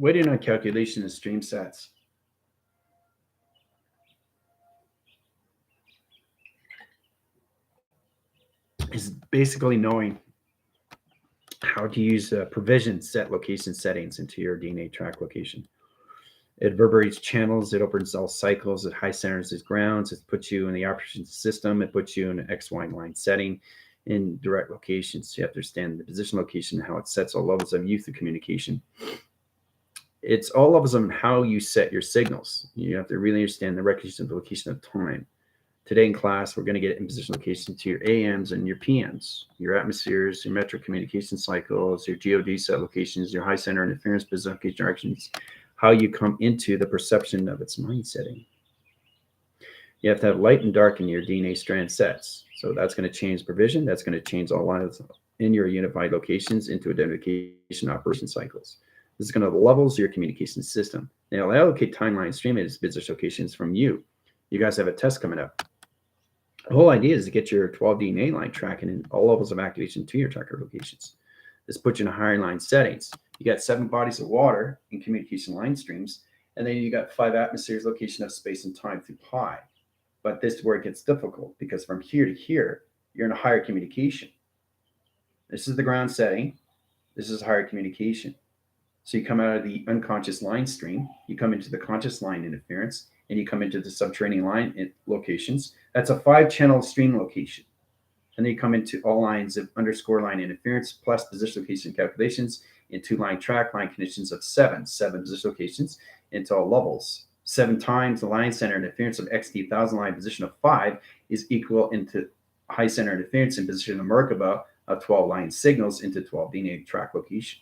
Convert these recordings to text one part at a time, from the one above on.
waiting on calculation of stream sets is basically knowing how to use provision set location settings into your DNA track location. It reverberates channels, it opens all cycles, it high centers its grounds, it puts you in the operation system, it puts you in an XY line setting in direct locations. So you have to understand the position location, how it sets all levels of youth of communication. It's all levels of how you set your signals. You have to really understand the recognition of the location of time. Today in class, we're going to get in position location to your AMs and your PMs, your atmospheres, your metric communication cycles, your GOD set locations, your high center interference position location directions, how you come into the perception of its mind setting. You have to have light and dark in your DNA strand sets. So that's going to change provision. That's going to change all lines in your unified locations into identification operation cycles. This is going to levels your communication system. Now, it'll allocate timeline stream as business locations from you. You guys have a test coming up. The whole idea is to get your 12 DNA line tracking in all levels of activation to your tracker locations. This puts you in higher line settings. You got 7 bodies of water in communication line streams, and then you got 5 atmospheres location of space and time through pi. But this is where it gets difficult, because from here to here, you're in a higher communication. This is the ground setting. This is higher communication. So you come out of the unconscious line stream, you come into the conscious line interference, and you come into the subterranean line locations. That's a 5-channel stream location. And then you come into all lines of underscore line interference plus position location calculations into line track line conditions of 7 position locations into all levels. 7 times the line center interference of XD 1000 line position of 5 is equal into high center interference in position of Merkaba of 12 line signals into 12 DNA track location.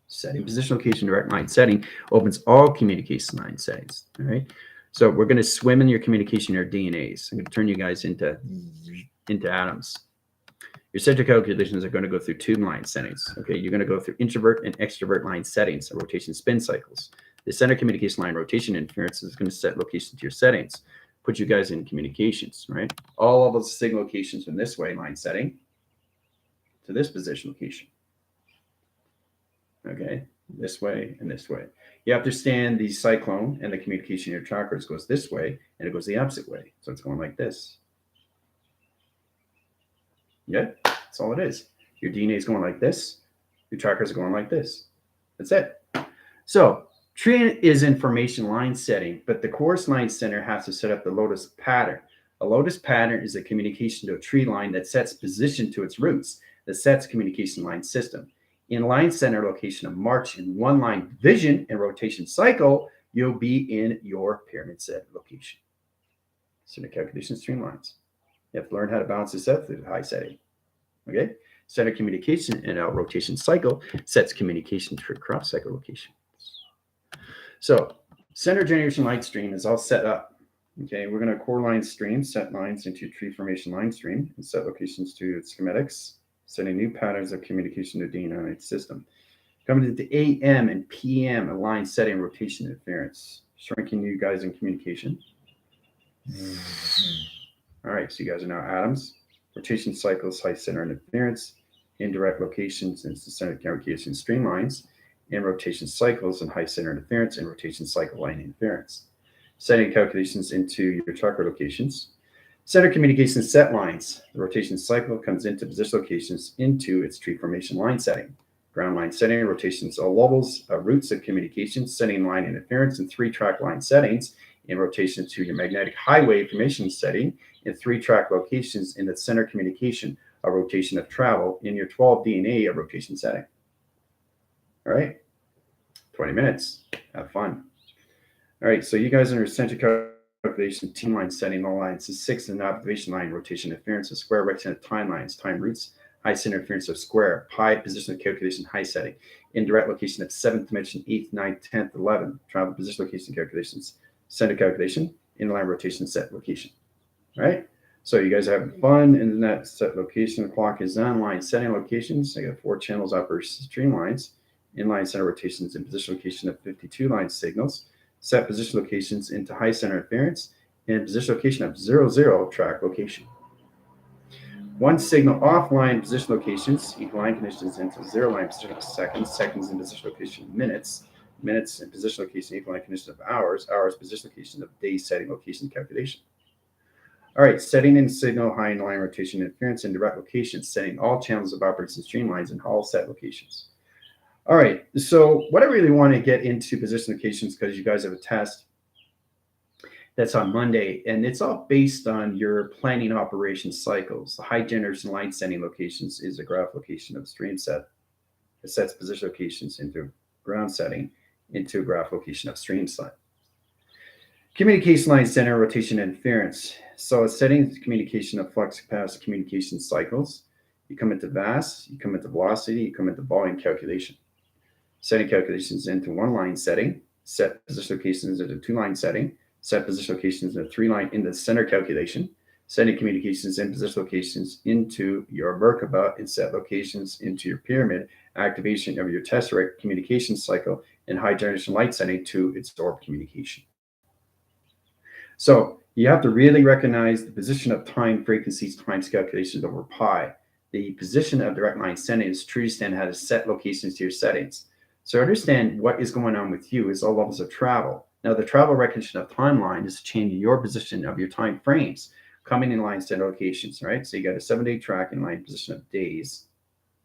Setting position location direct line setting opens all communication line settings. All right. So we're going to swim in your communication, your DNAs. I'm going to turn you guys into atoms. Your center calculations are going to go through 2 line settings. Okay. You're going to go through introvert and extrovert line settings, rotation spin cycles. The center communication line rotation interference is going to set location to your settings, put you guys in communications, right? All of those signal locations from this way line setting to this position location. Okay, this way and this way. You understand the cyclone and the communication in your trackers goes this way and it goes the opposite way. So it's going like this. Yeah, that's all it is. Your DNA is going like this. Your trackers are going like this. That's it. So tree is information line setting, but the course line center has to set up the lotus pattern. A lotus pattern is a communication to a tree line that sets position to its roots, that sets communication line system. In line center location of March in 1 line vision and rotation cycle, you'll be in your pyramid set location. Center calculation streamlines. You have to learn how to balance this out through the high setting. Okay? Center communication in a rotation cycle sets communication to a cross cycle location. So center generation light stream is all set up. Okay, we're going to core line stream, set lines into tree formation line stream, and set locations to its schematics, setting new patterns of communication to DNA system. Coming into AM and PM, a line setting rotation interference, shrinking you guys in communication. All right, so you guys are now atoms. Rotation cycles, high center interference, indirect locations, and center communication streamlines, and rotation cycles and high center interference and rotation cycle line interference. Setting calculations into your tracker locations. Center communication set lines. The rotation cycle comes into position locations into its tree formation line setting. Ground line setting, rotations all levels, roots of communication, setting line interference in 3 track line settings, in rotation to your magnetic highway information setting, in 3 track locations in the center communication, a rotation of travel in your 12 DNA a rotation setting. All right, 20 minutes, have fun. All right, so you guys are center calculation, team line setting, all lines is 6 in observation line, rotation interference of square, rectangle timelines, time roots, high center interference of square, pi position of calculation, high setting, indirect location of 7th dimension, 8th, 9th, 10th, 11th, travel position location calculations, center calculation, inline rotation set location. All right, so you guys are having fun in that set location. The clock is on, line setting locations. I got 4 channels, upper streamlines, inline center rotations and position location of 52 line signals. Set position locations into high center interference and position location of 0, 0 track location. One signal offline position locations, equal line conditions into 0 line position of seconds, seconds in position location of minutes, minutes in position location, equal line condition of hours, hours position location of day setting location calculation. All right, setting in signal high in line rotation interference in direct locations, setting all channels of operation streamlines in all set locations. All right, so what I really want to get into position locations, because you guys have a test that's on Monday, and it's all based on your planning operation cycles. The high generation line setting locations is a graph location of the stream set. It sets position locations into ground setting into a graph location of stream set. Communication line center rotation interference. So it's setting communication of flux capacity communication cycles. You come into VAS, you come into velocity, you come into volume calculation. Setting calculations into one line setting, set position locations into two line setting, set position locations in a three line in the center calculation, setting communications and position locations into your Merkaba and set locations into your pyramid, activation of your tesseract communication cycle, and high generation light setting to its orb communication. So you have to really recognize the position of time frequencies times calculations over pi. The position of direct line setting is to understand how to set locations to your settings. So understand what is going on with you is all levels of travel. Now, the travel recognition of timeline is changing your position of your time frames, coming in line center locations, right? So you got a 7-day track in line position of days,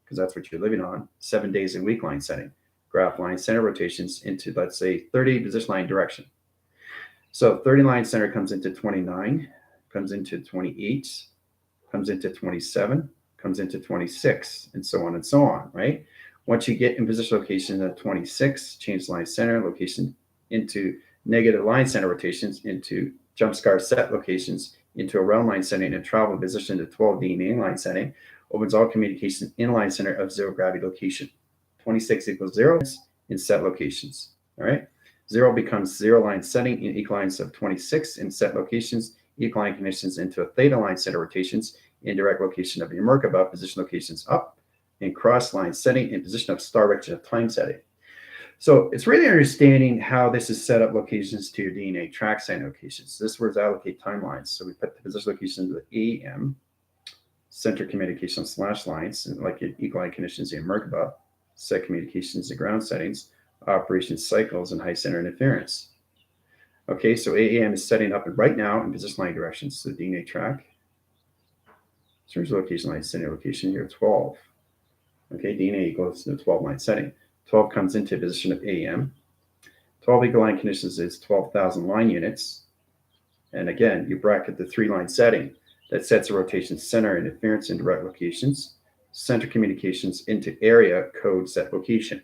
because that's what you're living on, 7 days in week line setting, graph line center rotations into, let's say, 30 position line direction. So 30 line center comes into 29, comes into 28, comes into 27, comes into 26, and so on, right? Once you get in position location at 26, change line center location into negative line center rotations, into jump scar set locations, into a round line setting, and travel position to 12D inline setting, opens all communication inline center of zero gravity location. 26 equals 0 in set locations, all right? 0 becomes zero line setting in equal lines of 26 in set locations, equal line conditions into a theta line center rotations, indirect location of your Merkaba, position locations up, in cross line setting in position of star direction of time setting. So it's really understanding how this is set up locations to your DNA track setting locations. This is where it's allocate timelines. So we put the position location into the AM, center communication / lines, and like equal line conditions in Merkaba, set communications and ground settings, operation cycles, and high center interference. Okay, so AAM is setting up right now in position line directions. So DNA track, search location line center location here, 12. Okay, DNA equals the 12 line setting. 12 comes into position of AM. 12 equal line conditions is 12,000 line units. And again, you bracket the 3-line setting that sets a rotation center interference in direct locations, center communications into area code set location.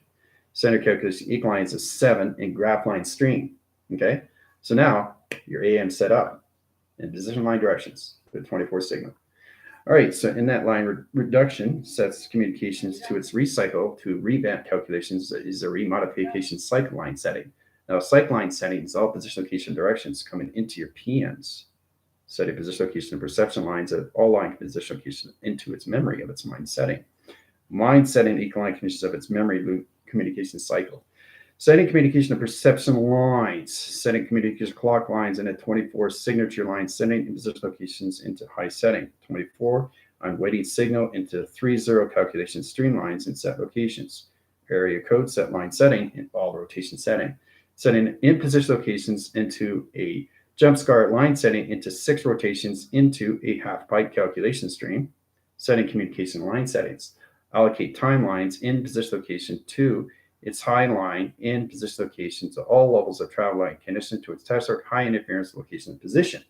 Center calculation equal lines is 7 in graph line stream. Okay, so now your AM set up in position line directions with 24 signal. All right, so in that line reduction sets communications to its recycle to revamp calculations is a remodification cycle line setting. Now, cycle line settings, all position location directions coming into your PMs. Setting position location and perception lines of all line position location into its memory of its mind setting. Mind setting equal line conditions of its memory loop communication cycle. Setting communication and perception lines, setting communication clock lines and a 24 signature line, setting in position locations into high setting. 24 on waiting signal into 30 calculation streamlines and set locations. Area code set line setting in all rotation setting. Setting in position locations into a jump scar line setting into 6 rotations into a half pipe calculation stream. Setting communication line settings. Allocate timelines in position location to its high line in position location to all levels of travel line condition to its tesseract high interference location and position.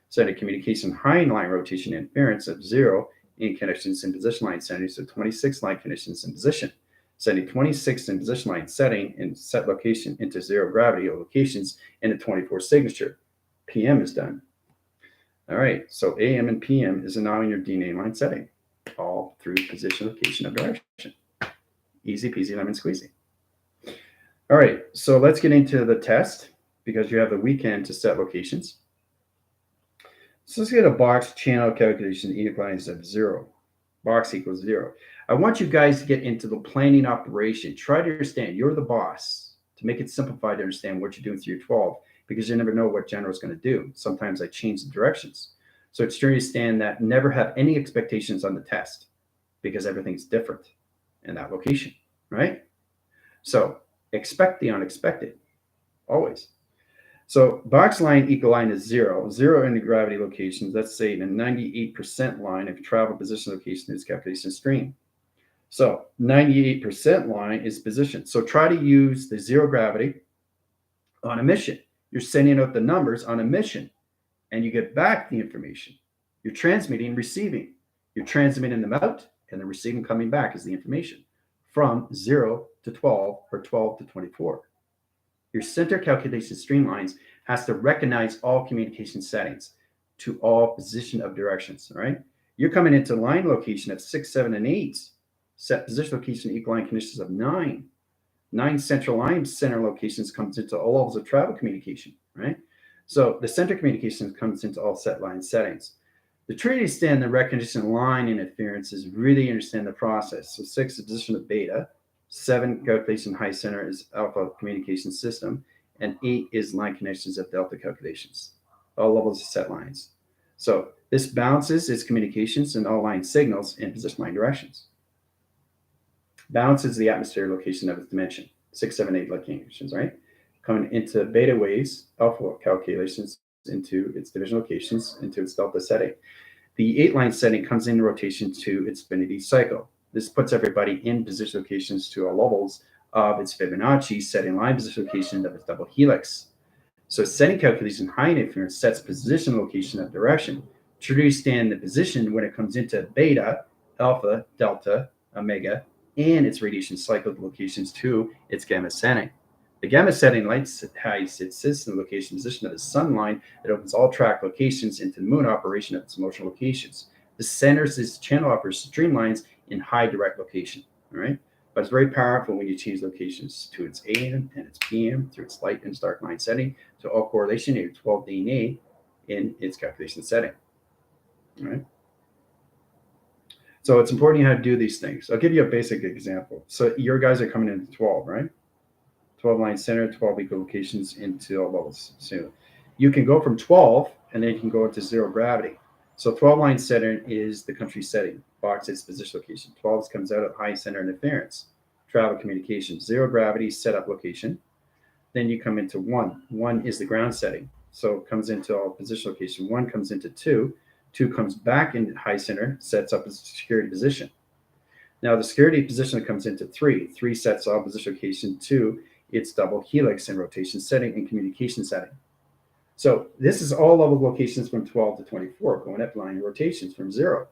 Set a communication high in line rotation interference of 0 in conditions in position line settings to 26 line conditions in position. Setting 26 in position line setting and set location into 0 gravity locations in a 24 signature. PM is done. All right, so AM and PM is now in your DNA line setting, all through position location of direction. Easy peasy lemon squeezy. All right, so let's get into the test because you have the weekend to set locations. So let's get a box channel calculation equals of 0. Box equals 0. I want you guys to get into the planning operation. Try to understand you're the boss to make it simplified to understand what you're doing through your 12 because you never know what general is going to do. Sometimes I change the directions. So it's true to stand that never have any expectations on the test because everything's different in that location, right? So expect the unexpected, always. So box line equal line is zero. Zero in the gravity locations. Let's say the 98% line of travel position location is calculation stream. So 98% line is position. So try to use the zero gravity on a mission. You're sending out the numbers on a mission and you get back the information. You're transmitting and receiving. You're transmitting them out and the receiving coming back is the information from 0 to 12 or 12 to 24. Your center calculation streamlines has to recognize all communication settings to all position of directions, all right? You're coming into line location at 6, 7, and 8. Set position location equal line conditions of 9. 9 central line center locations comes into all levels of travel communication, right? So the center communication comes into all set line settings. The trick to stand the recognition line interference is really understand the process. So 6 is position of beta, 7 calculation high center is alpha communication system, and 8 is line connections of delta calculations, all levels of set lines. So this balances its communications and all line signals in position line directions. Balances the atmosphere location of its dimension, 6, 7, 8 locations, right? Coming into beta waves, alpha calculations into its division locations, into its delta setting. The 8 line setting comes into rotation to its infinity cycle. This puts everybody in position locations to all levels of its Fibonacci setting line position location of its double helix. So setting calculation high interference sets position location of direction to understand the position when it comes into beta, alpha, delta, omega, and its radiation cycle locations to its gamma setting. The gamma setting lights highs its system location position of the sun line that opens all track locations into the moon operation of its motion locations. The centers its channel operation streamlines in high direct location. All right. But it's very powerful when you change locations to its AM and its PM through its light and dark line setting to all correlation near 12 DNA in its calculation setting. All right. So it's important you know how to do these things. I'll give you a basic example. So your guys are coming into 12, right? 12 line center, 12 equal locations into all levels. So you can go from 12 and then you can go into zero gravity. So 12 line center is the country setting, box its position location. 12 comes out of high center interference, travel communication, zero gravity setup location. Then you come into 1. 1 is the ground setting. So it comes into all position location. 1 comes into 2. 2 comes back into high center, sets up a security position. Now the security position comes into 3. 3 sets all position location to its double helix and rotation setting and communication setting. So this is all level locations from 12 to 24, going up line rotations from 0.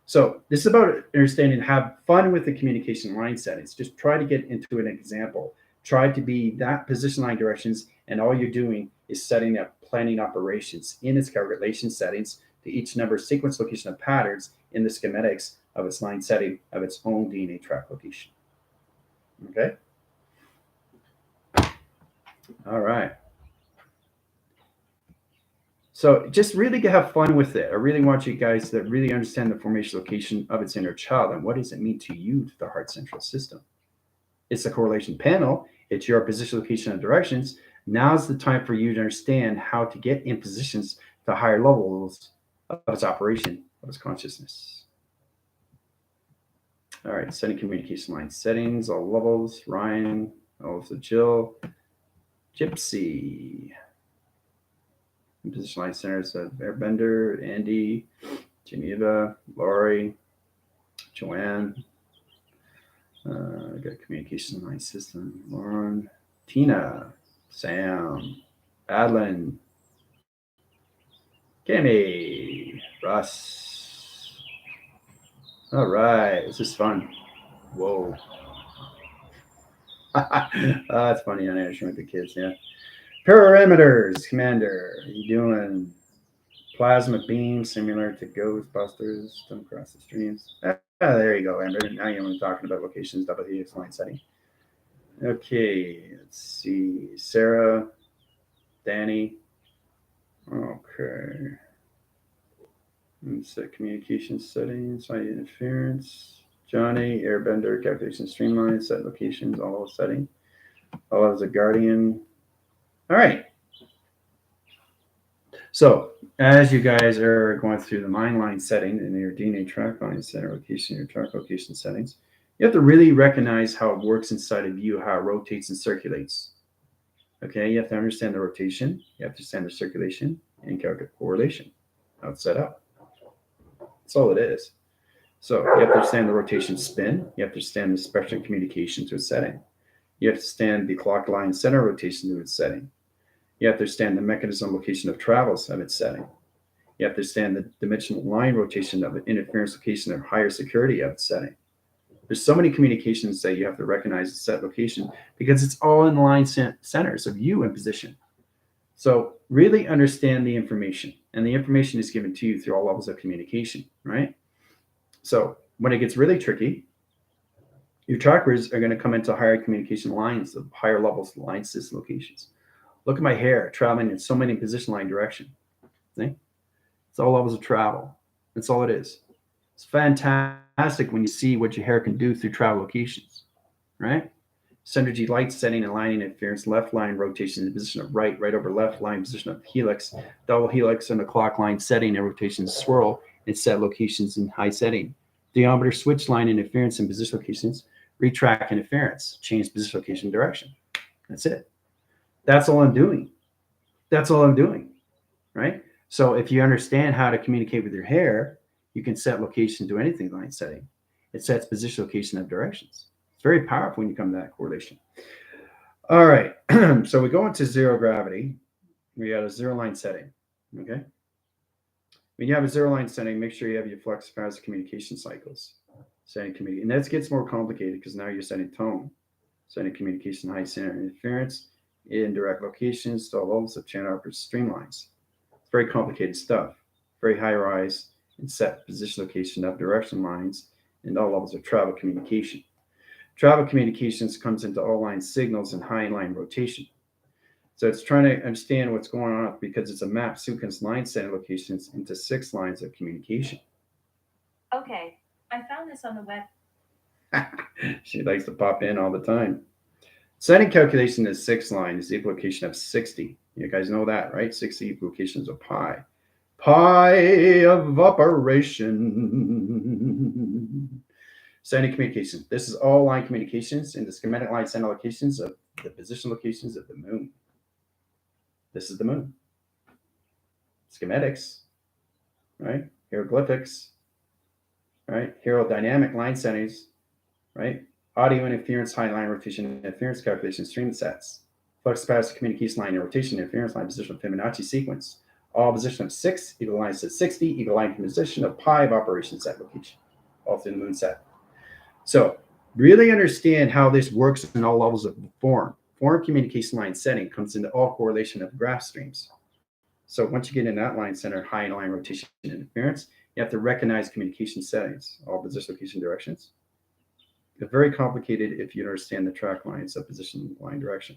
So this is about understanding, have fun with the communication line settings. Just try to get into an example. Try to be that position line directions, and all you're doing is setting up planning operations in its calculation settings to each number sequence location of patterns in the schematics of its line setting of its own DNA track location. Okay? All right. So just really have fun with it. I really want you guys to really understand the formation location of its inner child and what does it mean to you, to the heart central system. It's a correlation panel. It's your position, location, and directions. Now's the time for you to understand how to get in positions to higher levels of its operation, of its consciousness. All right, setting communication line settings, all levels, Ryan, also Jill, Gypsy. Position line centers of Airbender, Andy, Geneva, Laurie, Joanne. Got communication line system, Lauren, Tina, Sam, Adlin, Kimmy, Russ. All right, this is fun. Whoa. That's funny. I understand with the kids, yeah. Parameters, Commander. How you doing? Plasma beam, similar to Ghostbusters. Come across the streams. There you go, Amber. Now you're talking about locations, double helix line setting. Okay, let's see. Sarah, Danny. Okay. Set communication settings, site interference. Johnny, Airbender, calculation streamline, set locations, all setting. All as a guardian. All right. So as you guys are going through the mind line setting in your DNA track line center location, your track location settings, you have to really recognize how it works inside of you, how it rotates and circulates. Okay, you have to understand the rotation, you have to understand the circulation, and calculate correlation, how it's set up. That's all it is. So you have to understand the rotation spin, you have to understand the spectrum communication to its setting. You have to understand the clock line center rotation to its setting. You have to understand the mechanism location of travels of its setting. You have to understand the dimensional line rotation of an interference location of higher security of its setting. There's so many communications that you have to recognize the set location because it's all in line centers of you in position. So really understand the information, and the information is given to you through all levels of communication, right? So when it gets really tricky, your chakras are going to come into higher communication lines of higher levels, line system locations. Look at my hair traveling in so many position line direction. See? It's all levels of travel. That's all it is. It's fantastic when you see what your hair can do through travel locations, right? Synergy light setting and lining interference, left line rotation in the position of right, right over left line position of helix, double helix in the clock line setting and rotation swirl and set locations in high setting. Diameter switch line interference and position locations, retract interference, change position location direction. That's it. That's all I'm doing. That's all I'm doing, right? So if you understand how to communicate with your hair, you can set location to anything line setting. It sets position, location, of directions. It's very powerful when you come to that correlation. All right. So we go into zero gravity. We got a zero line setting. Okay. When you have a zero line setting, make sure you have your flux capacitor communication cycles. Setting communication. And that gets more complicated because now you're setting tone, setting communication, high center interference, indirect locations, to all levels of channel upper streamlines. It's very complicated stuff. Very high rise and set position location of direction lines and all levels of travel communication. Travel communications comes into all line signals and high line rotation. So it's trying to understand what's going on because it's a map sequence line setting locations into 6 lines of communication. Okay, I found this on the web. She likes to pop in all the time. Setting calculation is 6 line is the equivocation of 60. You guys know that, right? 60 equivocations of pi. Pi of operation. Setting communications. This is all line communications in the schematic line center locations of the position locations of the moon. This is the moon. Schematics, right? Hieroglyphics, right? Aerodynamic line settings, right? Audio interference, high line rotation interference calculation, stream sets. Flux capacitor communication line rotation interference line position of Fibonacci sequence. All position of 6 equal lines to 60 equal line position of pi of operation set location. All through the moon set. So really understand how this works in all levels of form. Form communication line setting comes into all correlation of graph streams. So once you get in that line center, high line rotation interference, you have to recognize communication settings, all position location directions. It's very complicated if you understand the track lines of position line direction.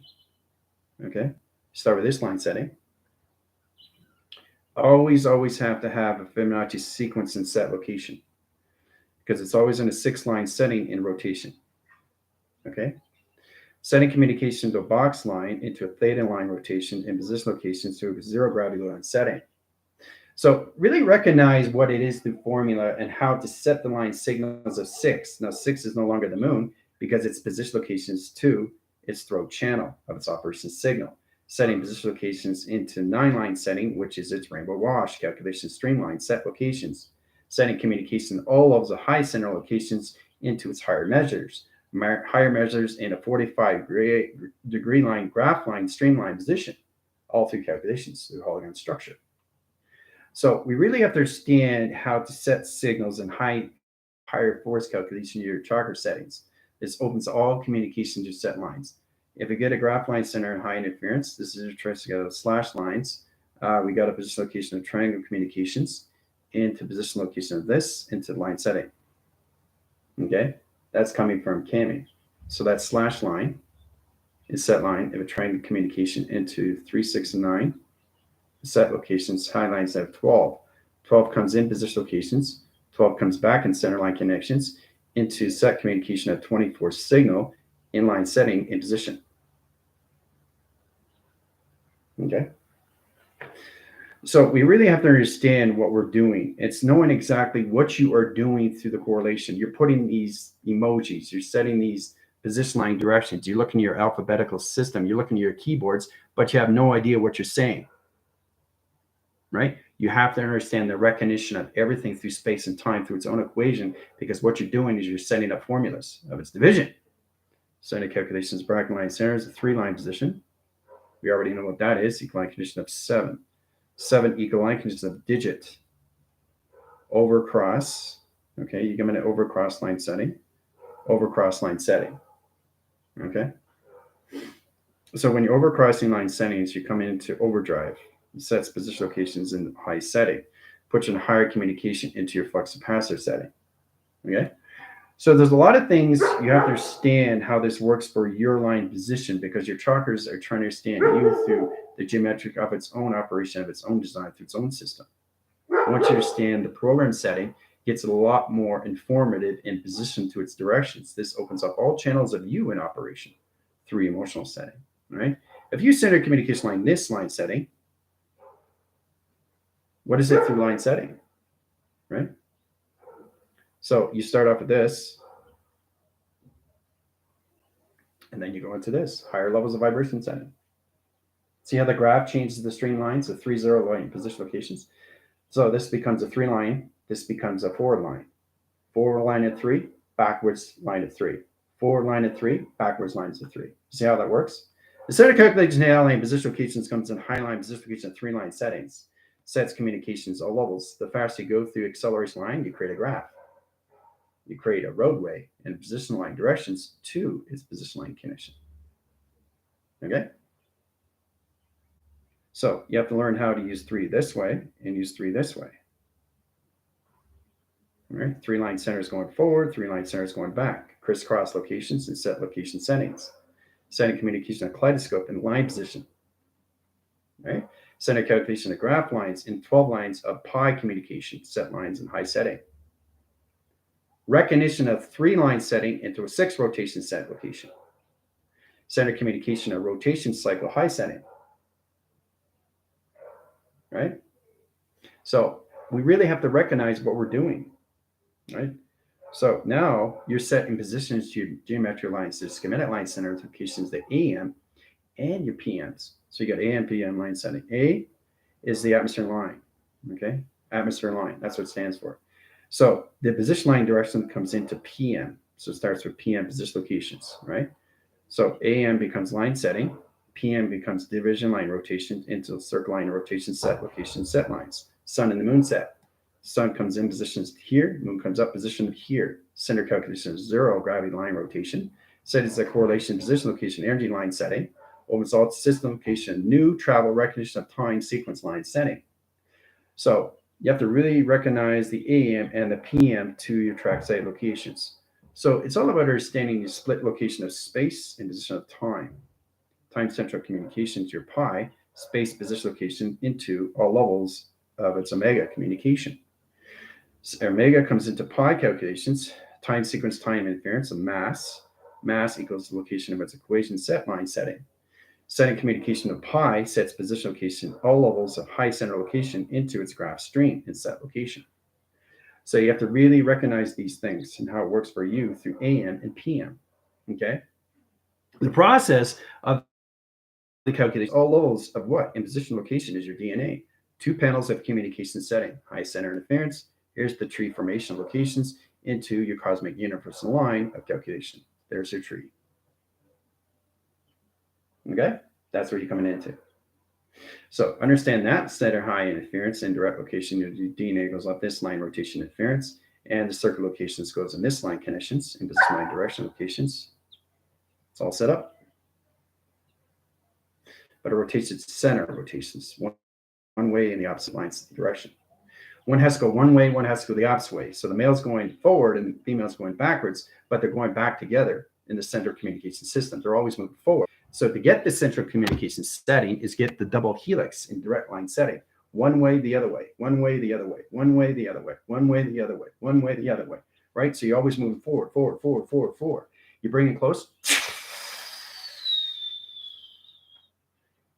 Okay, start with this line setting. Always have to have a Fibonacci sequence and set location because it's always in a 6 line setting in rotation. Okay, setting communication to a box line into a theta line rotation and position locations to a zero gravity line setting. So really recognize what it is through formula and how to set the line signals of 6. Now 6 is no longer the moon because its position locations to its throat channel of its operation signal. Setting position locations into 9 line setting, which is its rainbow wash, calculation streamline, set locations. Setting communication all levels of high center locations into its higher measures. Higher measures in a 45-degree line, graph line, streamline position, all through calculations through hologram structure. So we really have to understand how to set signals in higher force calculation to your chakra settings. This opens all communication to set lines. If we get a graph line center and high interference, this is your choice to go slash lines. We got a position location of triangle communications into position location of this into line setting. Okay, that's coming from Cami. So that slash line is set line of a triangle communication into 3, 6, and 9. Set locations, high lines have 12. 12 comes in position locations. 12 comes back in center line connections into set communication of 24 signal inline setting in position. Okay. So we really have to understand what we're doing. It's knowing exactly what you are doing through the correlation. You're putting these emojis, you're setting these position line directions, you're looking at your alphabetical system, you're looking at your keyboards, but you have no idea what you're saying, right? You have to understand the recognition of everything through space and time through its own equation, because what you're doing is you're setting up formulas of its division. Standard calculations, bracket line center is a 3-line position. We already know what that is, equal line condition of 7. 7 equal line condition of digit over cross. Okay, you give it an over cross line setting, over cross line setting. Okay, so when you're over crossing line settings, you come into overdrive. It sets position locations in high setting, puts in higher communication into your flux capacitor setting. Okay, so there's a lot of things you have to understand how this works for your line position, because your trackers are trying to understand you through the geometric of its own operation, of its own design, through its own system. Once you understand the program setting, gets a lot more informative and positioned to its directions. This opens up all channels of you in operation through emotional setting, right? If you center communication line this line setting, what is it through line setting, right? So you start off with this, and then you go into this, higher levels of vibration setting. See how the graph changes the string lines of 3 0 line position locations? So this becomes a 3 line, this becomes a 4 line. Forward line at 3, backwards line at 3. Forward line at 3, backwards lines at 3. See how that works? The set of calculations in line position locations comes in high line position location 3-line settings. Sets communications all levels. The faster you go through acceleration line, you create a graph. You create a roadway and position line directions to its position line connection. Okay? So you have to learn how to use 3 this way and use 3 this way. All right, 3-line centers going forward, 3-line centers going back, crisscross locations and set location settings. Setting communication of kaleidoscope and line position. Right? Center calculation of graph lines in 12 lines of pi communication, set lines in high setting. Recognition of 3-line setting into a 6 rotation set location. Center communication of rotation cycle high setting. Right? So we really have to recognize what we're doing. Right? So now you're setting positions to your geometric lines, the schematic line center locations, the AM and your PMs. So you got AM, PM line setting. A is the atmosphere line. Okay, atmosphere line. That's what it stands for. So the position line direction comes into PM. So it starts with PM position locations, right? So AM becomes line setting. PM becomes division line rotation into circle line rotation set location set lines. Sun and the moon set. Sun comes in positions here, moon comes up position here. Center calculation is 0, gravity line rotation. Set is the correlation position location energy line setting. Overall system location, new travel recognition of time sequence line setting. So you have to really recognize the AM and the PM to your track site locations. So it's all about understanding the split location of space and position of time. Time central communication to your pi, space position location into all levels of its omega communication. So omega comes into pi calculations, time sequence, time interference, and mass. Mass equals the location of its equation set line setting. Setting communication of pi sets position location, all levels of high center location into its graph stream and set location. So you have to really recognize these things and how it works for you through AM and PM. Okay. The process of the calculation, all levels of what? In position location is your DNA. 2 panels of communication setting, high center interference. Here's the tree formation locations into your cosmic universal line of calculation. There's your tree. Okay, that's where you're coming into. So understand that center high interference and direct location, your DNA goes up this line rotation interference, and the circle locations goes in this line connections and position line direction locations. It's all set up. But it rotates its center rotations one way in the opposite lines direction. One has to go one way, one has to go the opposite way. So the male's going forward and the female's going backwards, but they're going back together in the central communication system. They're always moving forward. So to get the central communication setting is get the double helix in direct line setting. One way, the other way, one way, the other way, one way, the other way, one way, the other way, one way, the other way, right? So you're always moving forward, forward, forward, forward, forward. You bring it close.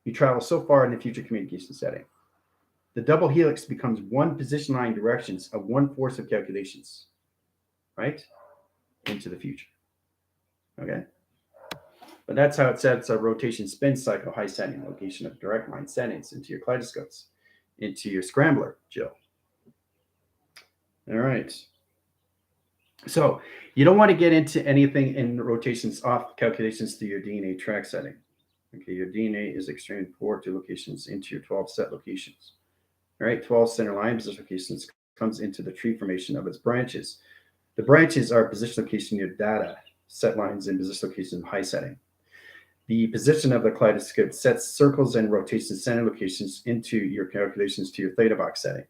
You travel so far in the future communication setting. the double helix becomes one position line directions of one force of calculations, right? Into the future. Okay? But that's how it sets a rotation spin cycle high setting location of direct line settings into your kaleidoscopes, into your scrambler, Jill. All right. So you don't want to get into anything in rotations off calculations to your DNA track setting. Okay, your DNA is extremely important to locations into your 12 set locations. All right, 12 center line position locations comes into the tree formation of its branches. The branches are position location in your data, set lines and position location high setting. The position of the kaleidoscope sets circles and rotation center locations into your calculations to your theta box setting.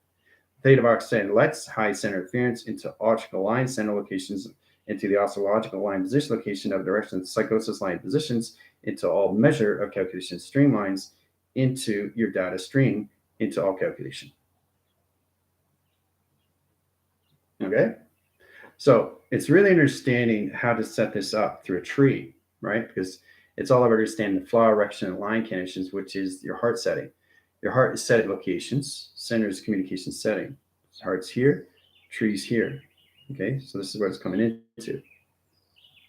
Theta box setting lets high center interference into optical line center locations into the astrological line position location of direction psychosis line positions into all measure of calculation streamlines into your data stream into all calculation. Okay? So it's really understanding how to set this up through a tree, right? Because it's all about understanding the flower erection and line conditions, which is your heart setting. Your heart is set at locations, center is communication setting. Heart's here, tree's here. Okay, so this is what it's coming into.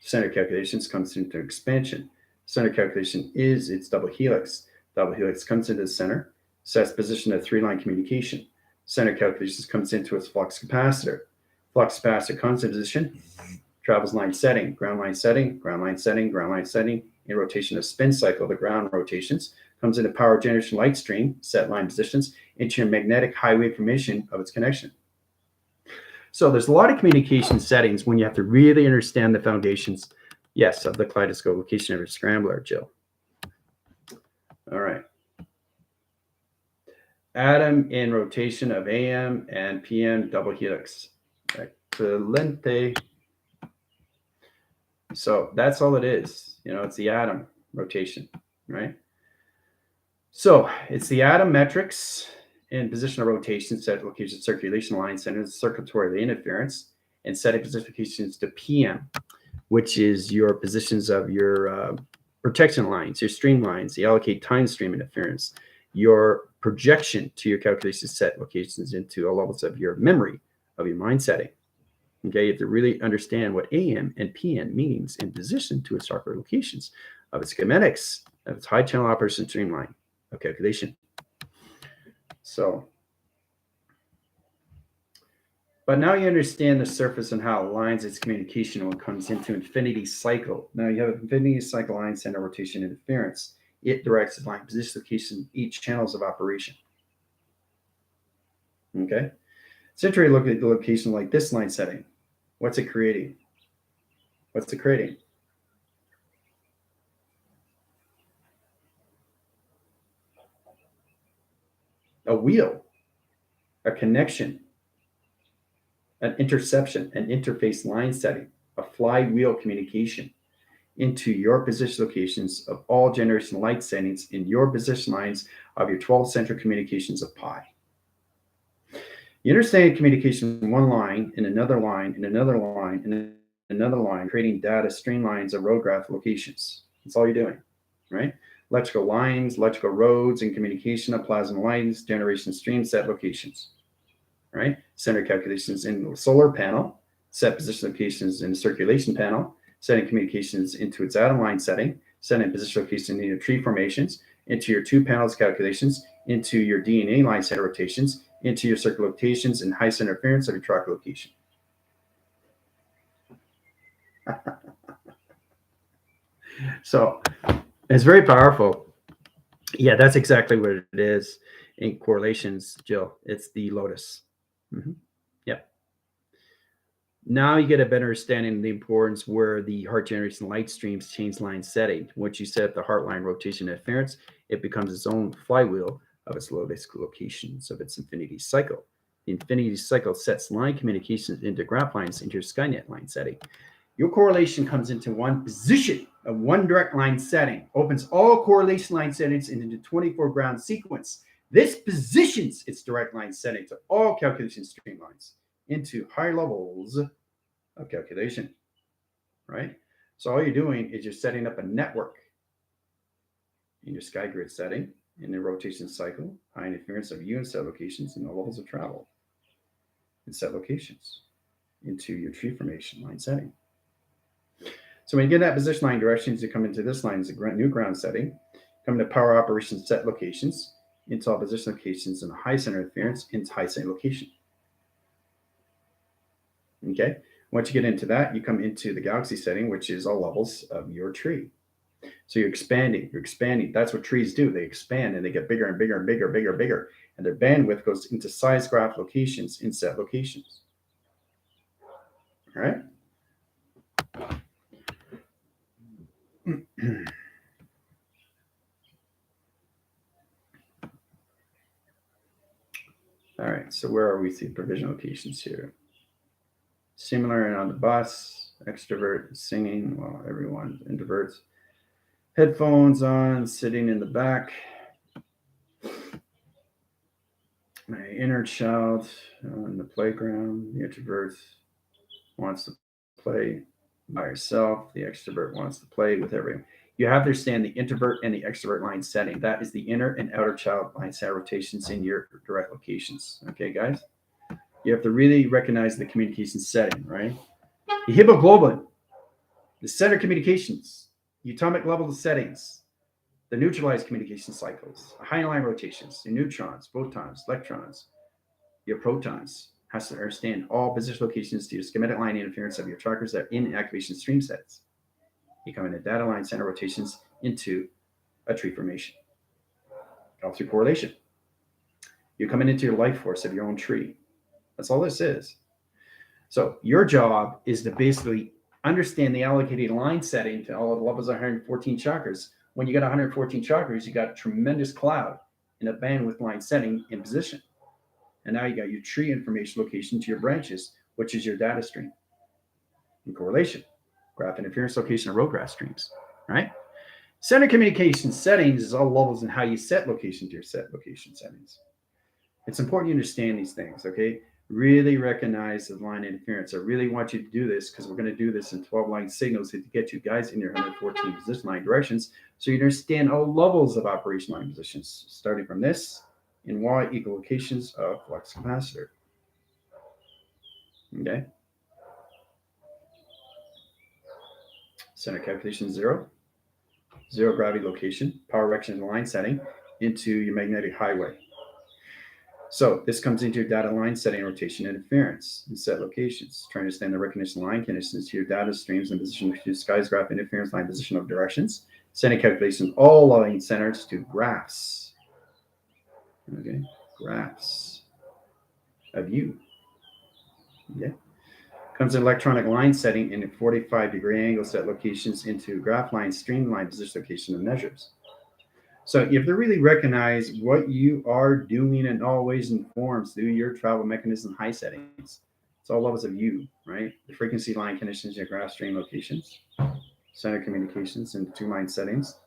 Center calculations comes into expansion. Center calculation is its double helix. Double helix comes into the center, sets position at three-line communication. Center calculations comes into its flux capacitor. Flux capacitor comes into position, travels line setting, ground line setting, ground line setting, ground line setting. In rotation of spin cycle, the ground rotations comes into power generation light stream, set line positions, into your magnetic highway formation of its connection. So there's a lot of communication settings when you have to really understand the foundations, yes, of the kaleidoscope location of your scrambler, Jill. All right. Atom in rotation of AM and PM double helix. Excelente. So that's all it is. You know, it's the atom rotation, right? So it's the atom metrics in position of rotation, set location circulation line centers, circulatory interference, and setting position locations to PM, which is your positions of your protection lines, your stream lines, the allocate time stream interference, your projection to your calculation set locations into all levels of your memory of your mind setting. Okay, you have to really understand what AM and PM means in position to its darker locations of its schematics, of its high channel operation streamline of calculation. So, but now you understand the surface and how it aligns its communication when it comes into infinity cycle. Now you have an infinity cycle line center rotation interference. It directs its line position location, each channels of operation. Okay, so try to look at the location like this line setting. What's it creating? What's it creating? A wheel, a connection, an interception, an interface line setting, a flywheel communication into your position locations of all generation light settings in your position lines of your 12 central communications of pi. You understand communication in one line, in another line, in another line, in another line, creating data streamlines of road graph locations. That's all you're doing, right? Electrical lines, electrical roads, and communication of plasma lines, generation stream set locations, right? Center calculations in the solar panel, set position locations in the circulation panel, setting communications into its atom line setting, setting position locations in your tree formations, into your two panels calculations, into your DNA line center rotations, into your circle locations and high center interference of your track location. So it's very powerful. Yeah, that's exactly what it is in correlations, Jill. It's the lotus. Mm-hmm. Yep. Now you get a better understanding of the importance where the heart generation light streams change line setting. Once you set the heart line rotation interference, it becomes its own flywheel of its lotus locations of its infinity cycle. The infinity cycle sets line communications into graph lines into your Skynet line setting. Your correlation comes into one position of one direct line setting, opens all correlation line settings into 24 ground sequence. This positions its direct line setting to all calculation streamlines into higher levels of calculation, right? So all you're doing is you're setting up a network in your SkyGrid setting, in the rotation cycle, high interference of you in set locations and the levels of travel in set locations into your tree formation line setting. So when you get that position line directions, you come into this line as a new ground setting, come to power operation set locations, into all position locations and high center interference into high center location. Okay. Once you get into that, you come into the galaxy setting, which is all levels of your tree. So you're expanding. That's what trees do. They expand and they get bigger and bigger and bigger, bigger, bigger. And their bandwidth goes into size graph locations in set locations. All right. All right. So where are we? See provision locations here. Similar and on the bus, extrovert singing while everyone introverts. Headphones on, sitting in the back. My inner child on the playground. The introvert wants to play by herself. The extrovert wants to play with everyone. You have to understand the introvert and the extrovert line setting. That is the inner and outer child line set rotations in your direct locations. Okay, guys? You have to really recognize the communication setting, right? The hemoglobin, the center communications, the atomic level settings, the neutralized communication cycles, high line rotations, the neutrons, photons, electrons, your protons. Has to understand all position locations to your schematic line interference of your trackers that are in activation stream sets. You come into data line center rotations into a tree formation. All through correlation. You're coming into your life force of your own tree. That's all this is. So your job is to basically understand the allocated line setting to all of the levels of 114 chakras. When you got 114 chakras, you got a tremendous cloud in a bandwidth line setting in position. And now you got your tree information location to your branches, which is your data stream. In correlation, graph interference location of row graph streams, right? Center communication settings is all levels in how you set location to your set location settings. It's important you understand these things, okay? Really recognize the line interference. I really want you to do this because we're going to do this in 12 line signals to get you guys in your 114 position line directions so you understand all levels of operation line positions, starting from this in Y equal locations of flux capacitor. Okay. Center calculation 0. 0 gravity location, power direction line setting into your magnetic highway. So this comes into your data line setting rotation interference and set locations. Try to understand the recognition line conditions to your data streams and position to skies graph interference line position of directions. Center calculation all line centers to graphs. Okay, graphs of you. Okay. Comes in electronic line setting in a 45-degree angle set locations into graph line, streamline position location of measures. So you have to really recognize what you are doing and always informs through your travel mechanism high settings. It's all levels of you, right? The frequency line conditions, your graph stream locations, center communications, and 2 line settings.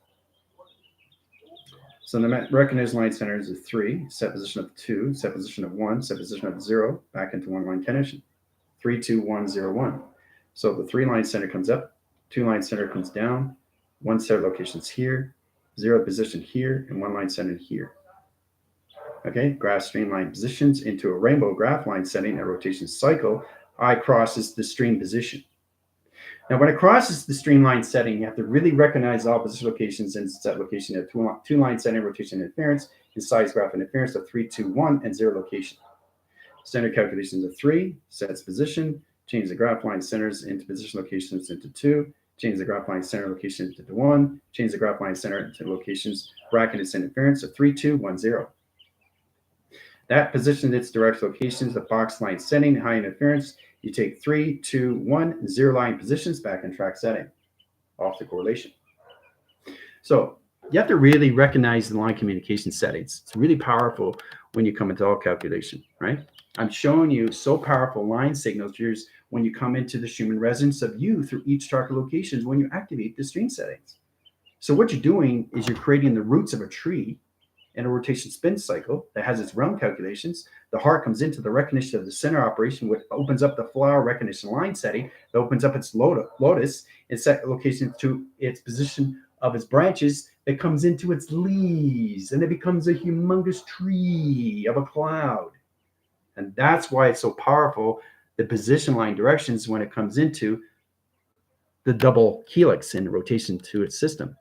So the recognition line centers is 3, set position of 2, set position of 1, set position of 0, back into 1 line connection. 3, 2, 1, 0, 1. So the 3 line center comes up, 2 line center comes down, 1 set locations here, 0 position here, and 1 line center here. Okay, graph streamline positions into a rainbow graph line setting at rotation cycle. I crosses the stream position. Now, when it crosses the streamline setting, you have to really recognize all position locations and set location at 2 line setting rotation interference and size graph interference of 3, 2, 1, and 0 location. Center calculations of 3, sets position, change the graph line centers into position locations into 2, change the graph line center location into 1, change the graph line center into locations, bracket its interference of 3, 2, 1, 0. That position its direct locations, the box line setting, high interference. You take 3, 2, 1, 0 line positions back in track setting, off the correlation. So you have to really recognize the line communication settings. It's really powerful when you come into all calculation, right? I'm showing you so powerful line signatures when you come into the Schumann resonance of you through each tracker locations when you activate the stream settings. So what you're doing is you're creating the roots of a tree in a rotation spin cycle that has its realm calculations. The heart comes into the recognition of the center operation, which opens up the flower recognition line setting, that opens up its lotus, its set location to its position of its branches, it comes into its leaves and it becomes a humongous tree of a cloud. And that's why it's so powerful, the position line directions when it comes into the double helix in rotation to its system.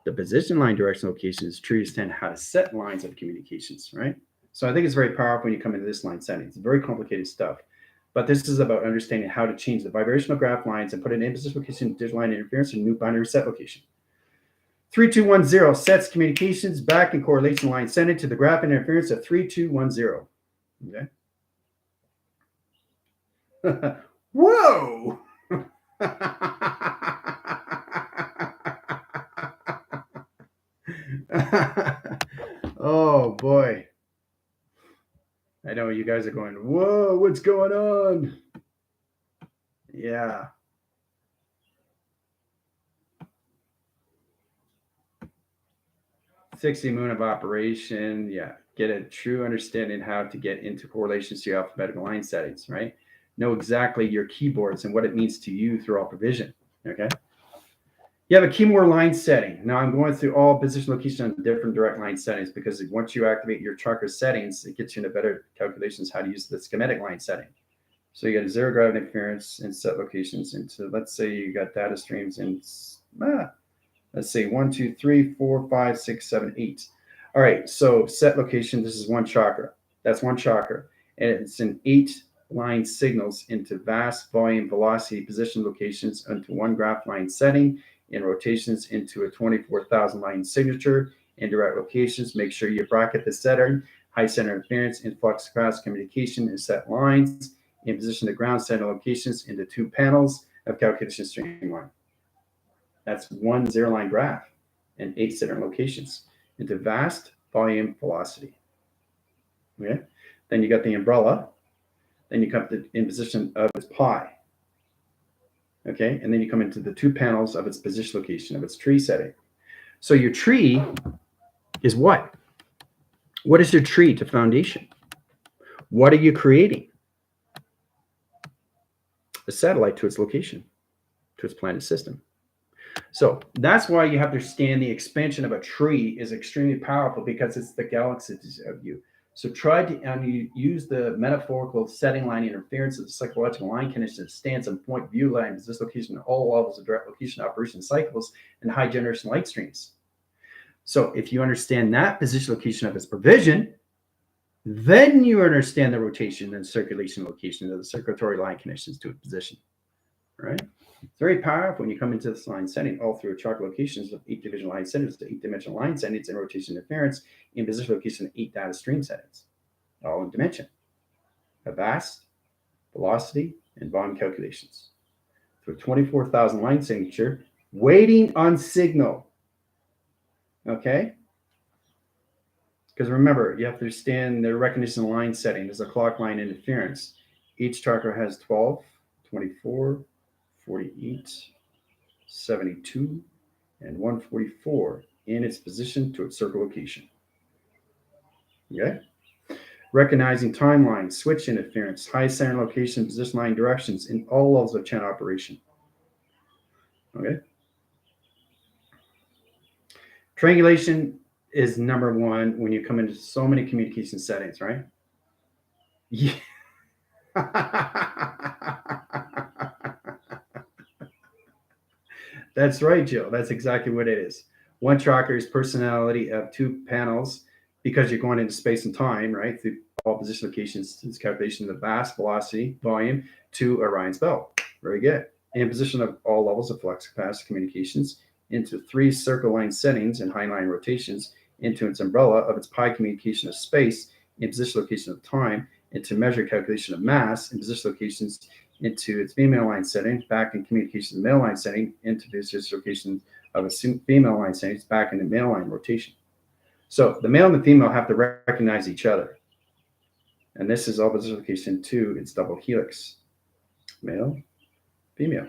The position line direction locations trees tend how to set lines of communications, right? So I think it's very powerful when you come into this line setting. It's very complicated stuff. But this is about understanding how to change the vibrational graph lines and put an in-position location, digital line interference, and new binary set location. 3210 sets communications back in correlation line setting to the graph interference of 3210. Okay. Whoa! Oh boy. I know you guys are going, whoa, what's going on? Yeah. $60 million of operation. Yeah. Get a true understanding how to get into correlations to your alphabetical line settings, right? Know exactly your keyboards and what it means to you through all provision. Okay. You have a keyboard line setting. Now I'm going through all position location on different direct line settings because once you activate your tracker settings, it gets you into better calculations how to use the schematic line setting. So you got a zero gravity interference and set locations into, let's say you got data streams in, let's say 1, 2, 3, 4, 5, 6, 7, 8. All right, so set location, this is one chakra. That's one chakra. And it's in 8 line signals into vast volume velocity position locations into one graph line setting, in rotations into a 24,000 line signature, in direct locations. Make sure you bracket the setter, high center interference, in flux capacitor communication, and set lines, in position to ground center locations into 2 panels of calculation streamline. That's one zero line graph and 8 center locations into vast volume velocity. Okay. Then you got the umbrella. Then you come to in position of its pi. Okay. And then you come into the 2 panels of its position location of its tree setting. So your tree is what? What is your tree to foundation? What are you creating? A satellite to its location, to its planet system. So that's why you have to understand the expansion of a tree is extremely powerful because it's the galaxies of you. So try to use the metaphorical setting line interference of the psychological line condition stance and point view lines, this location at all levels of direct location operation cycles and high generation light streams. So if you understand that position location of its provision, then you understand the rotation and circulation location of the circulatory line connections to its position, right? It's very powerful when you come into this line setting, all through chart locations of 8 division line settings to 8-dimensional line settings and rotation interference in position location 8 data stream settings, all in dimension, a vast velocity and volume calculations through 24,000 line signature, waiting on signal. Okay? Because remember, you have to understand the recognition line setting. There's a clock line interference. Each chakra has 12, 24, 48, 72, and 144 in its position to its circle location. Okay? Recognizing timelines, switch interference, high center location, position line directions in all levels of channel operation. Okay? Triangulation is number one when you come into so many communication settings, right? Yeah. That's right, Jill. That's exactly what it is. One tracker is personality of 2 panels because you're going into space and time, right? Through all position locations, it's calculation of the vast velocity volume to Orion's belt. Very good. In position of all levels of flux capacitor communications into 3 circle line settings and high line rotations into its umbrella of its pi communication of space in position location of time into measure calculation of mass in position locations into its female line setting, back in communication male line setting, into position location of a female line setting, back in the male line rotation. So the male and the female have to recognize each other. And this is all position location to its double helix. Male, female.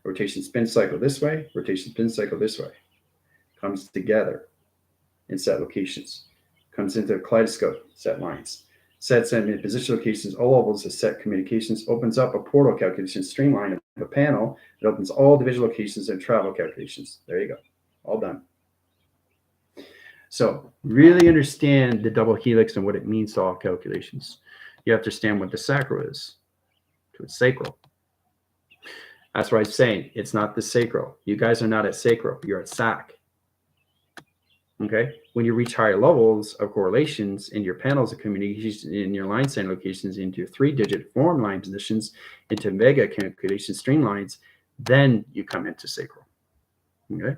Rotation spin cycle this way, rotation spin cycle this way. Comes together in set locations. Comes into a kaleidoscope, set lines. Sets in position locations, all levels of set communications, opens up a portal calculation streamline a panel that opens all division locations and travel calculations. There you go. All done. So really understand the double helix and what it means to all calculations. You have to understand what the sacral is to its sacral. That's why I'm saying it's not the sacral. You guys are not at sacral. You're at sac. Okay? When you reach higher levels of correlations in your panels of communication, in your line setting locations, into 3-digit form line positions, into mega calculation streamlines, then you come into sacral. Okay?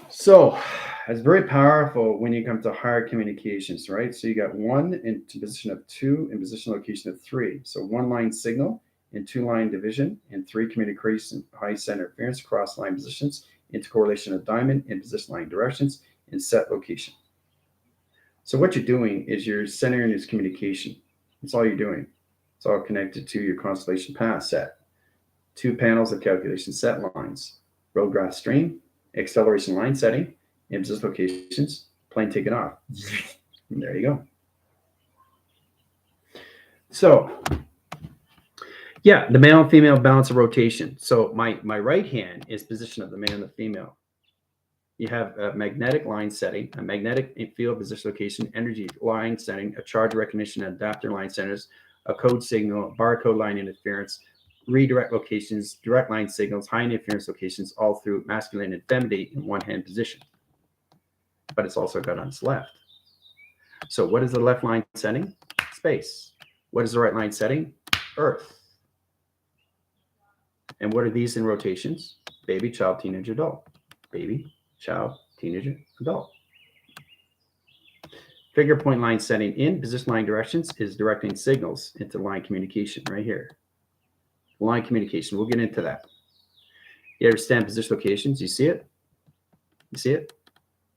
So it's very powerful when you come to higher communications, right? So you got 1 into position of 2 and position location of 3. So 1 line signal in 2 line division and 3 communication high center interference cross line positions into correlation of diamond in position line directions in set location. So what you're doing is you're centering this communication. That's all you're doing. It's all connected to your constellation path set. 2 panels of calculation set lines, road graph stream, acceleration line setting, in position locations, plane taking off. And there you go. So yeah, the male and female balance of rotation. So my right hand is position of the male and the female. You have a magnetic line setting, a magnetic field position location, energy line setting, a charge recognition, adapter line centers, a code signal, barcode line interference, redirect locations, direct line signals, high interference locations, all through masculine and feminine in one hand position. But it's also got on its left. So what is the left line setting? Space. What is the right line setting? Earth. And what are these in rotations? Baby, child, teenager, adult. Baby, child, teenager, adult. Figure point line setting in position line directions is directing signals into line communication right here. Line communication, we'll get into that. You understand position locations? You see it? You see it?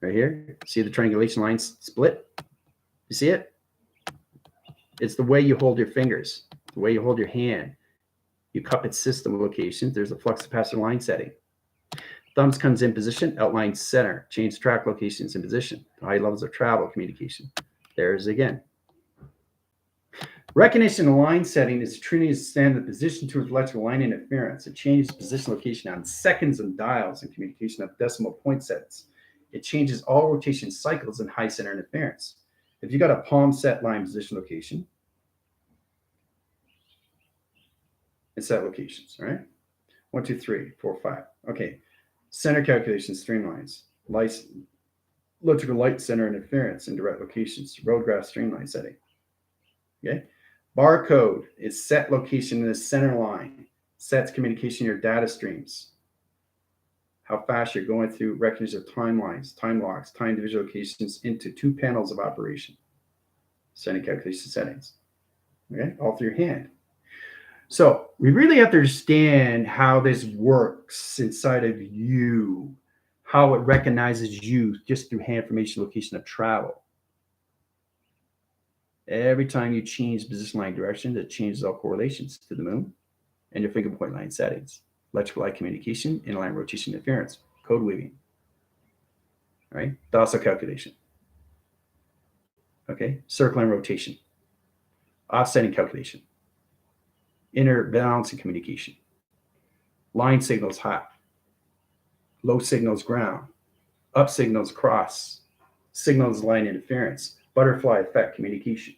Right here? See the triangulation lines split? You see it? It's the way you hold your fingers, the way you hold your hand. You cup its system locations. There's a flux capacitor line setting. Thumbs comes in position, outline center, change track locations in position, high levels of travel communication. There's again. Recognition of line setting is to understand the position towards electrical line interference. It changes position location on seconds and dials and communication of decimal point sets. It changes all rotation cycles and high center interference. If you got a palm set line position location, it's set locations, all right? 1, 2, 3, 4, 5. Okay. Center calculations, streamlines, electrical light center interference in direct locations, road graph streamline setting. Okay. Barcode is set location in the center line, sets communication in your data streams. How fast you're going through recognition of timelines, time locks, time division locations into 2 panels of operation. Setting calculation settings. Okay, all through your hand. So we really have to understand how this works inside of you, how it recognizes you just through hand formation location of travel. Every time you change position line direction, it changes all correlations to the moon and your finger point line settings, electrical light communication, inline rotation interference, code weaving, all right? Docile calculation. Okay, circle and rotation, offsetting calculation, inner balancing communication, line signals high, low signals ground, up signals cross, signals line interference, butterfly effect communication,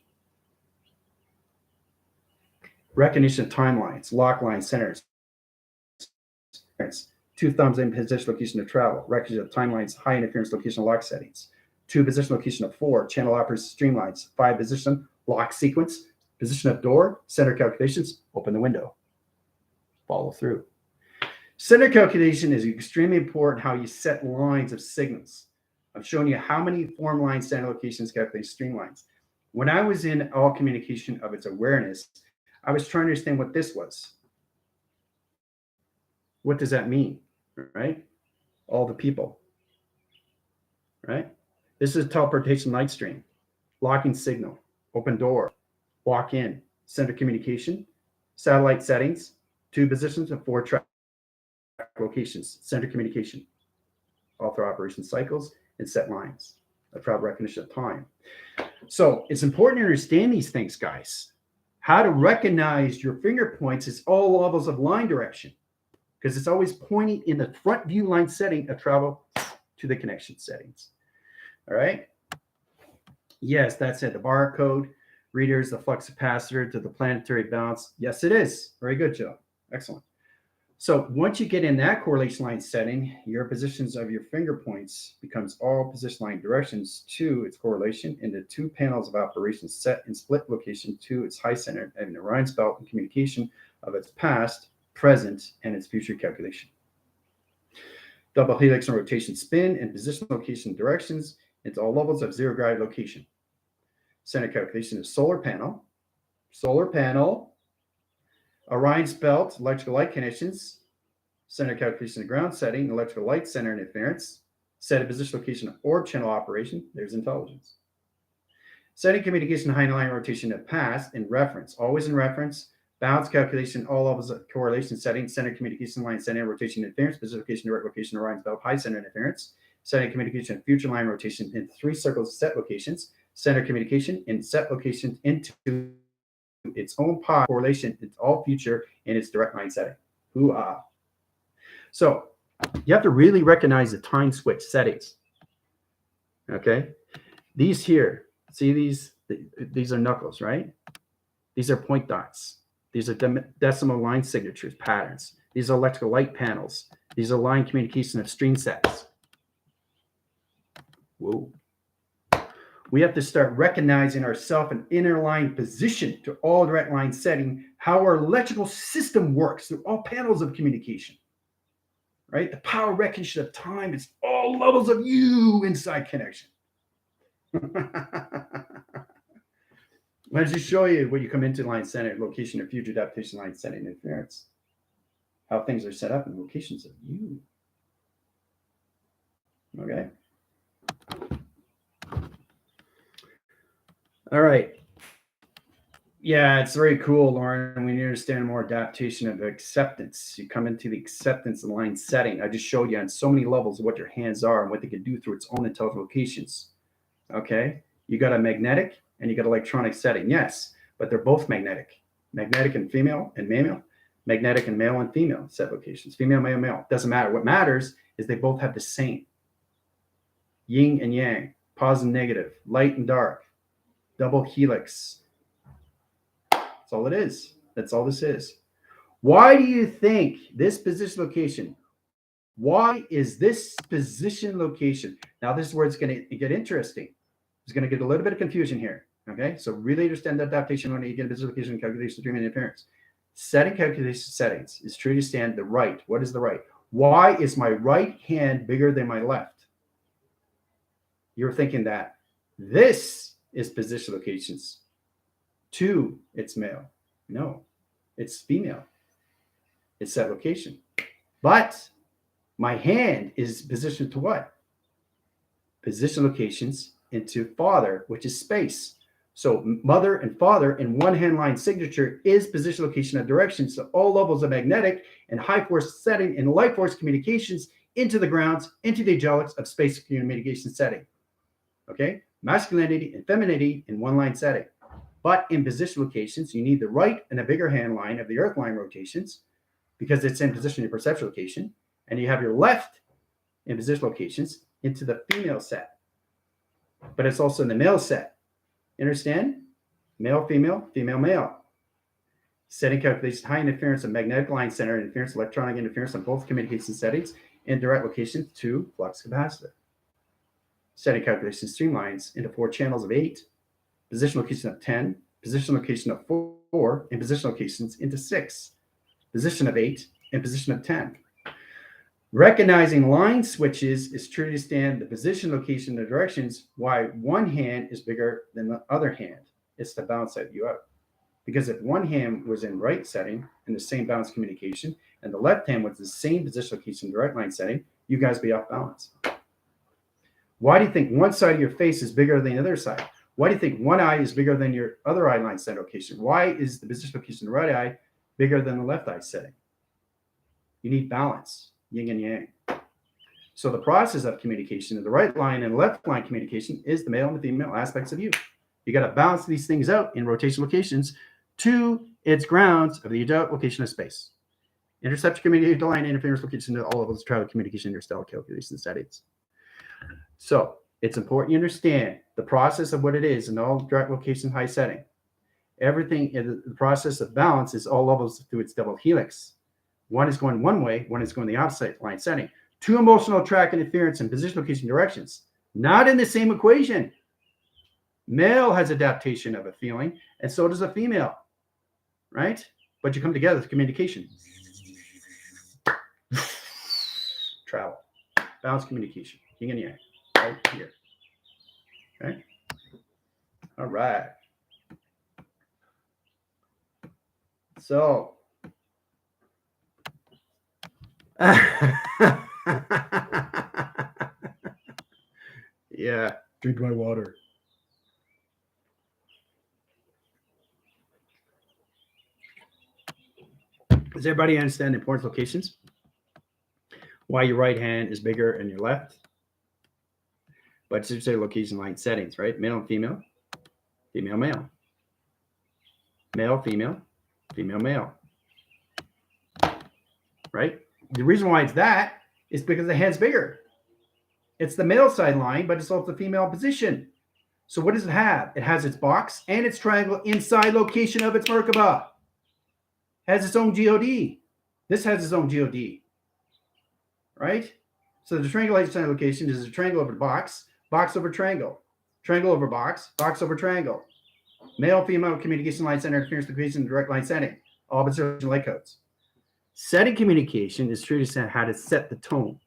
recognition of timelines, lock line centers, 2 thumbs in position location of travel, recognition of timelines, high interference location lock settings, 2 position location of 4, channel operators streamlines, 5 position lock sequence, position of door, center calculations, open the window, follow through. Center calculation is extremely important how you set lines of signals. I'm showing you how many form lines, center locations, calculate streamlines. When I was in all communication of its awareness, I was trying to understand what this was. What does that mean, right? All the people, right? This is a teleportation light stream, locking signal, open door, walk in, center communication, satellite settings, 2 positions and 4 track locations, center communication, all through operation cycles and set lines, a travel recognition of time. So it's important to understand these things, guys, How to recognize your finger points is all levels of line direction, because it's always pointing in the front view line setting of travel to the connection settings. All right. Yes, that's it. The barcode reader is the flux capacitor to the planetary balance. Yes, it is. Very good, Joe. Excellent. So once you get in that correlation line setting, your positions of your finger points becomes all position line directions to its correlation into two panels of operations set in split location to its high center and Orion's belt and communication of its past, present, and its future calculation. Double helix and rotation spin and position location directions into all levels of zero gravity location. Center calculation is solar panel, Orion's belt, electrical light conditions, center calculation of ground setting, electrical light center interference, set of position location of orb channel operation, there's intelligence. Setting communication high line rotation of past in reference, always in reference, balance calculation, all levels of correlation setting, center communication line center rotation interference, position location, direct location, Orion's belt, high center interference, setting communication of future line rotation in 3 circles set locations, center communication in set location into its own pi correlation, its all future, and its direct line setting. Hoo-ah. So you have to really recognize the time switch settings. Okay. These here, see these are knuckles, right? These are point dots. These are decimal line signatures, patterns. These are electrical light panels. These are line communication of stream sets. Whoa. We have to start recognizing ourselves an inner line position to all direct line setting, how our electrical system works through all panels of communication, right? The power recognition of time is all levels of you inside connection. Let's just show you when you come into line center, location of future adaptation line setting interference, how things are set up in locations of you. Okay. All right. Yeah, it's very cool, Lauren. When you understand more adaptation of acceptance, you come into the acceptance line setting. I just showed you on so many levels what your hands are and what they can do through its own intelligent locations. Okay. You got a magnetic and you got electronic setting. Yes, but they're both magnetic. Magnetic and female and male. Magnetic and male and female set locations. Female, male, male. Doesn't matter. What matters is they both have the same. Yin and yang. Positive and negative. Light and dark. Double helix. That's all it is. That's all this is. Why do you think this position location? Why is this position location? Now, this is where it's going to get interesting. There's going to get a little bit of confusion here. Okay, so really understand the adaptation when you get a position location calculation stream and interference. Setting calculation settings is true to stand the right. What is the right? Why is my right hand bigger than my left? You're thinking that this is position locations. 2, it's male. No, it's female. It's set location. But my hand is positioned to what? Position locations into father, which is space. So mother and father in one hand line signature is position location of direction. So all levels of magnetic and high force setting and light force communications into the grounds, into the angelics of space communication setting. Okay, masculinity and femininity in one line setting. But in position locations, you need the right and a bigger hand line of the earth line rotations because it's in position in your perception location. And you have your left in position locations into the female set. But it's also in the male set. You understand? Male, female, female, male. Setting calculations, high interference of magnetic line center interference, electronic interference on both communication settings, and direct location to flux capacitor. Setting calculation streamlines into 4 channels of 8, position location of 10, position location of 4, and position locations into 6, position of 8, and position of 10. Recognizing line switches is true to stand the position, location, and directions, why one hand is bigger than the other hand. It's to balance that you out. Because if one hand was in right setting in the same balance communication, and the left hand was the same position, location, direct line setting, you guys be off balance. Why do you think one side of your face is bigger than the other side? Why do you think one eye is bigger than your other eye line set location? Why is the position location of the right eye bigger than the left eye setting? You need balance, yin and yang. So the process of communication of the right line and left line communication is the male and the female aspects of you. You got to balance these things out in rotation locations to its grounds of the adult location of space. Intercept communication line interference location to all levels of travel communication interstellar calculation settings. So it's important you understand the process of what it is in all direct location high setting. Everything in the process of balance is all levels through its double helix. One is going one way, one is going the opposite line setting. Two emotional track interference and position location directions, not in the same equation. Male has adaptation of a feeling, and so does a female, right? But you come together with communication. Travel, balance communication, yin and yang, right here. Okay. All right. So, yeah, drink my water. Does everybody understand the importance of locations? Why your right hand is bigger than your left? But it's just a location line settings, right? Male and female, female, male. Male, female, female, male. Right? The reason why it's that is because the hand's bigger. It's the male side line, but it's also the female position. So what does it have? It has its box and its triangle inside location of its Merkaba. Has its own GOD. This has its own GOD. Right? So the triangle inside location is a triangle over box, box over triangle, triangle over box, box over triangle. Male, female communication line center interference location direct line setting. All position light codes. Setting communication is true to how to set the tone.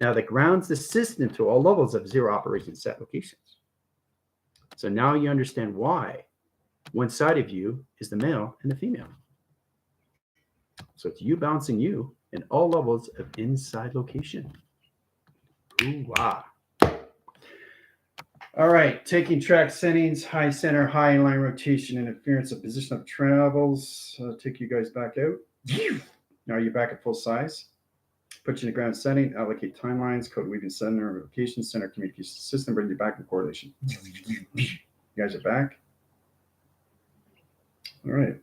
Now that grounds the system to all levels of zero operation set locations. So now you understand why one side of you is the male and the female. So it's you bouncing you in all levels of inside location. Ooh-wah. All right, taking track settings, high center, high line rotation, interference of position of travels. Take you guys back out. Now you're back at full size. Put you in the ground setting, allocate timelines, code weaving center, location, center communication system, bring you back in correlation. You guys are back. All right.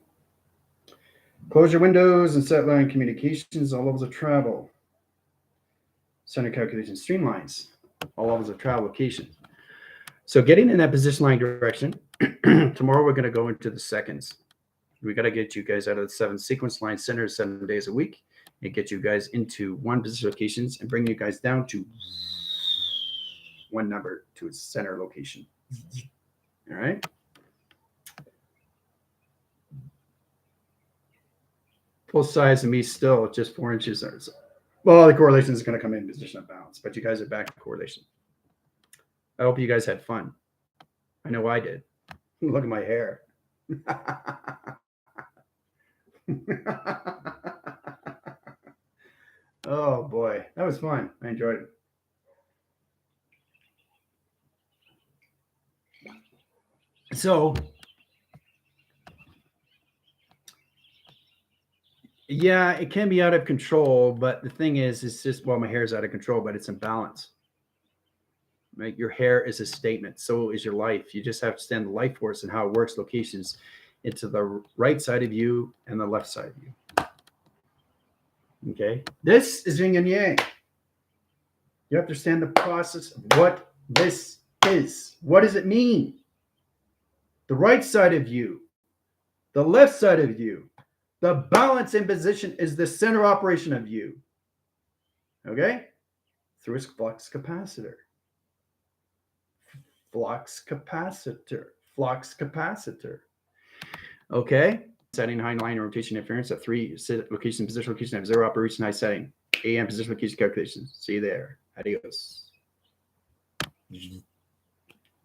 Close your windows and set line communications, all levels of travel. Center calculation streamlines, all levels of travel location. So getting in that position line direction, tomorrow we're going to go into the seconds. We got to get you guys out of the 7 sequence line centers 7 days a week and get you guys into one position locations and bring you guys down to one number to its center location. All right. Full size of me still just 4 inches. Well, the correlation is going to come in position of balance, but you guys are back in correlation. I hope you guys had fun. I know I did. Look at my hair. Oh boy, that was fun. I enjoyed it. So, yeah, it can be out of control, but the thing is, it's just, well, my hair is out of control, but it's in balance. Right? Your hair is a statement. So is your life. You just have to stand the life force and how it works locations into the right side of you and the left side of you. Okay. This is yin and yang. You understand the process of what this is. What does it mean? The right side of you, the left side of you, the balance in position is the center operation of you. Okay. Through its flux capacitor. Flux capacitor. Okay. Setting high line rotation interference at 3 location, position location of 0 operation high setting. AM position location calculations. See you there. Adios.